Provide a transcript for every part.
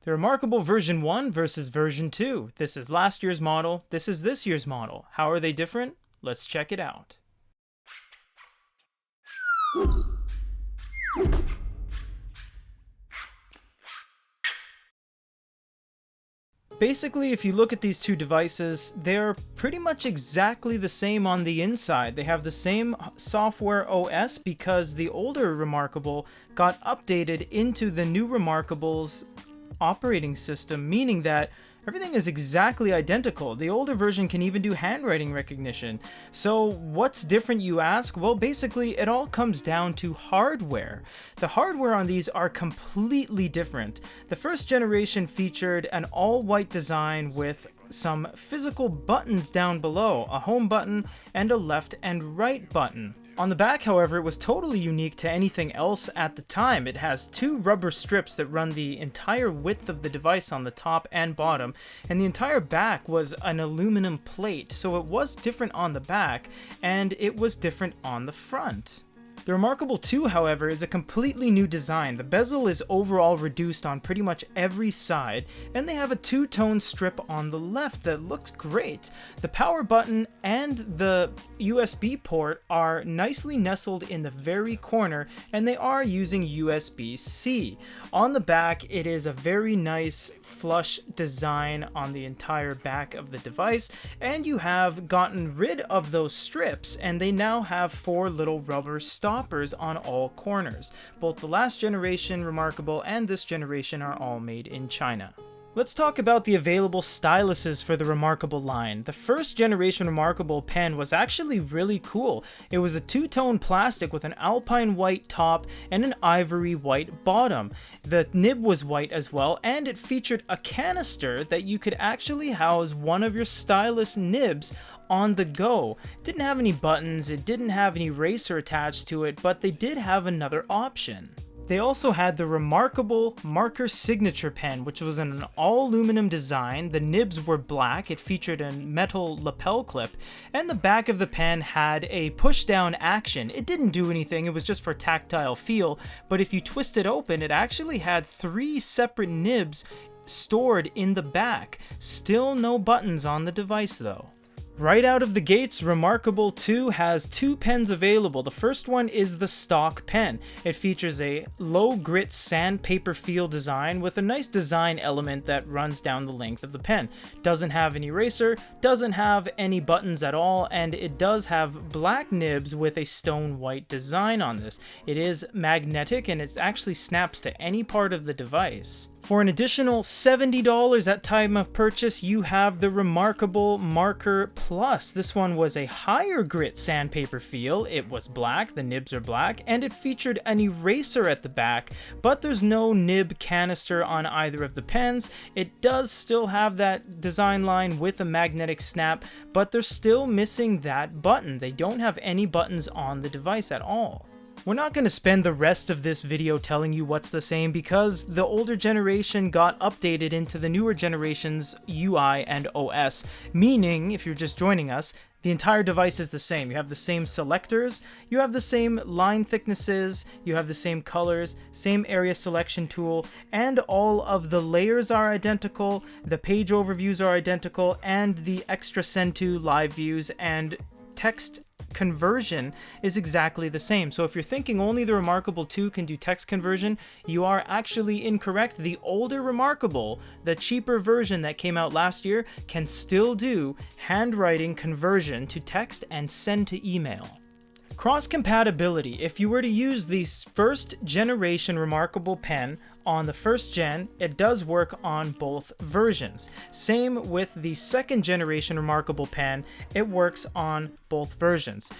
The Remarkable version 1 versus version 2. This is last year's model, this is this year's model. How are they different? Let's check it out. Basically, if you look at these two devices, they're pretty much exactly the same on the inside. They have the same software OS because the older Remarkable got updated into the new Remarkable's operating system, meaning that everything is exactly identical. The older version can even do handwriting recognition. So what's different, you ask? Well, basically it all comes down to hardware. The hardware on these are completely different. The first generation featured an all-white design with some physical buttons down below, a home button and a left and right button. On the back, however, it was totally unique to anything else at the time. It has two rubber strips that run the entire width of the device on the top and bottom, and the entire back was an aluminum plate, so it was different on the back, and it was different on the front. The Remarkable 2, however, is a completely new design. The bezel is overall reduced on pretty much every side, and they have a two-tone strip on the left that looks great. The power button and the USB port are nicely nestled in the very corner, and they are using USB-C. On the back, it is a very nice flush design on the entire back of the device, and you have gotten rid of those strips, and they now have four little rubber stoppers on all corners. Both the last generation Remarkable and this generation are all made in China. Let's talk about the available styluses for the Remarkable line. The first generation Remarkable pen was actually really cool. It was a two-tone plastic with an alpine white top and an ivory white bottom. The nib was white as well, and it featured a canister that you could actually house one of your stylus nibs on the go. It didn't have any buttons, it didn't have an eraser attached to it, but they did have another option. They also had the Remarkable Marker Signature Pen, which was an all-aluminum design. The nibs were black, it featured a metal lapel clip, and the back of the pen had a push-down action. It didn't do anything, it was just for tactile feel, but if you twist it open, it actually had three separate nibs stored in the back. Still no buttons on the device though. Right out of the gates, Remarkable 2 has two pens available. The first one is the stock pen. It features a low grit sandpaper feel design with a nice design element that runs down the length of the pen. Doesn't have an eraser, doesn't have any buttons at all, and it does have black nibs with a stone white design on this. It is magnetic and it actually snaps to any part of the device. For an additional $70 at time of purchase, you have the Remarkable Marker Plus. This one was a higher grit sandpaper feel. It was black, the nibs are black, and it featured an eraser at the back, but there's no nib canister on either of the pens. It does still have that design line with a magnetic snap, but they're still missing that button. They don't have any buttons on the device at all. We're not going to spend the rest of this video telling you what's the same because the older generation got updated into the newer generation's UI and OS, meaning, if you're just joining us, the entire device is the same. You have the same selectors, you have the same line thicknesses, you have the same colors, same area selection tool, and all of the layers are identical, the page overviews are identical, and the extra send to live views and text conversion is exactly the same. So if you're thinking only the Remarkable 2 can do text conversion, you are actually incorrect. The older Remarkable, the cheaper version that came out last year, can still do handwriting conversion to text and send to email. Cross-compatibility. If you were to use the first generation Remarkable pen on the first gen, it does work on both versions. Same with the second generation Remarkable pen, it works on both versions.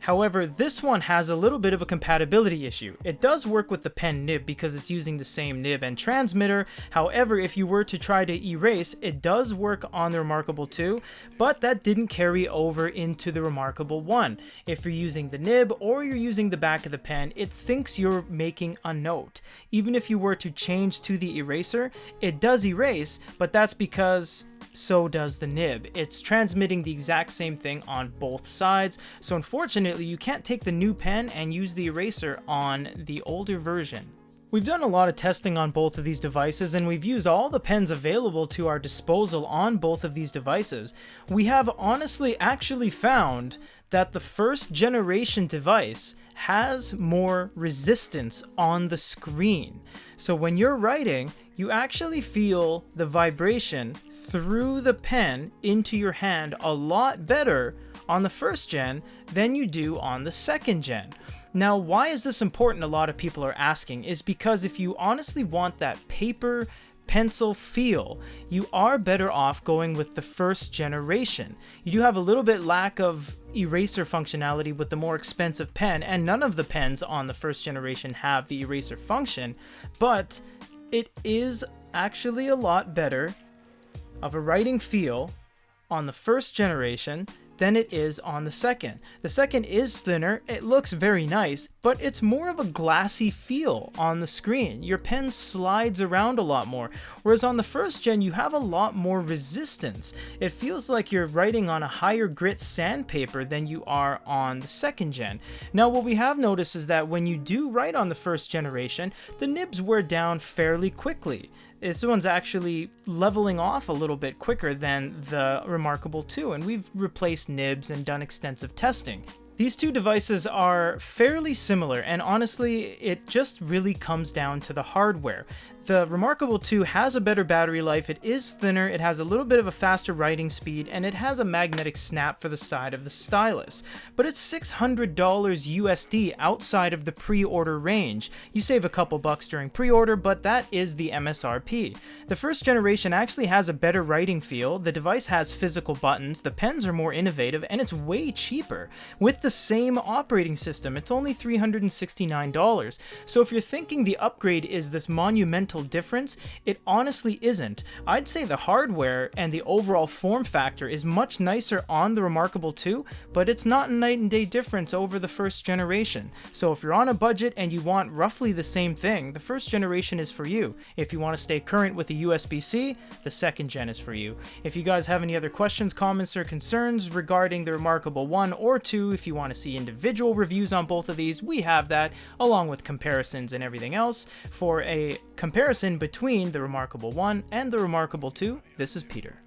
However, this one has a little bit of a compatibility issue. It does work with the pen nib because it's using the same nib and transmitter. However, if you were to try to erase, it does work on the Remarkable 2, but that didn't carry over into the Remarkable 1. If you're using the nib or you're using the back of the pen, it thinks you're making a note. Even if you were to change to the eraser, it does erase, but that's because so does the nib. It's transmitting the exact same thing on both sides, so unfortunately you can't take the new pen and use the eraser on the older version. We've done a lot of testing on both of these devices, and we've used all the pens available to our disposal on both of these devices. We have honestly actually found that the first generation device has more resistance on the screen. So when you're writing, you actually feel the vibration through the pen into your hand a lot better on the first gen than you do on the second gen. Now, why is this important? A lot of people are asking, is because if you honestly want that paper pencil feel, you are better off going with the first generation. You do have a little bit lack of eraser functionality with the more expensive pen, and none of the pens on the first generation have the eraser function, but it is actually a lot better of a writing feel on the first generation than it is on the second. The second is thinner, it looks very nice, but it's more of a glassy feel on the screen. Your pen slides around a lot more, whereas on the first gen you have a lot more resistance. It feels like you're writing on a higher grit sandpaper than you are on the second gen. Now what we have noticed is that when you do write on the first generation, the nibs wear down fairly quickly. This one's actually leveling off a little bit quicker than the Remarkable 2, and we've replaced nibs and done extensive testing. These two devices are fairly similar, and honestly, it just really comes down to the hardware. The Remarkable 2 has a better battery life, it is thinner, it has a little bit of a faster writing speed, and it has a magnetic snap for the side of the stylus. But it's $600 USD outside of the pre-order range. You save a couple bucks during pre-order, but that is the MSRP. The first generation actually has a better writing feel, the device has physical buttons, the pens are more innovative, and it's way cheaper. With the same operating system, it's only $369. So if you're thinking the upgrade is this monumental difference, it honestly isn't. I'd say the hardware and the overall form factor is much nicer on the Remarkable 2, but it's not a night and day difference over the first generation. So if you're on a budget and you want roughly the same thing, the first generation is for you. If you want to stay current with the USB-C, the second gen is for you. If you guys have any other questions, comments, or concerns regarding the Remarkable 1 or 2, if you want to see individual reviews on both of these, we have that, along with comparisons and everything else. For a comparison between the Remarkable 1 and the Remarkable 2, this is Peter.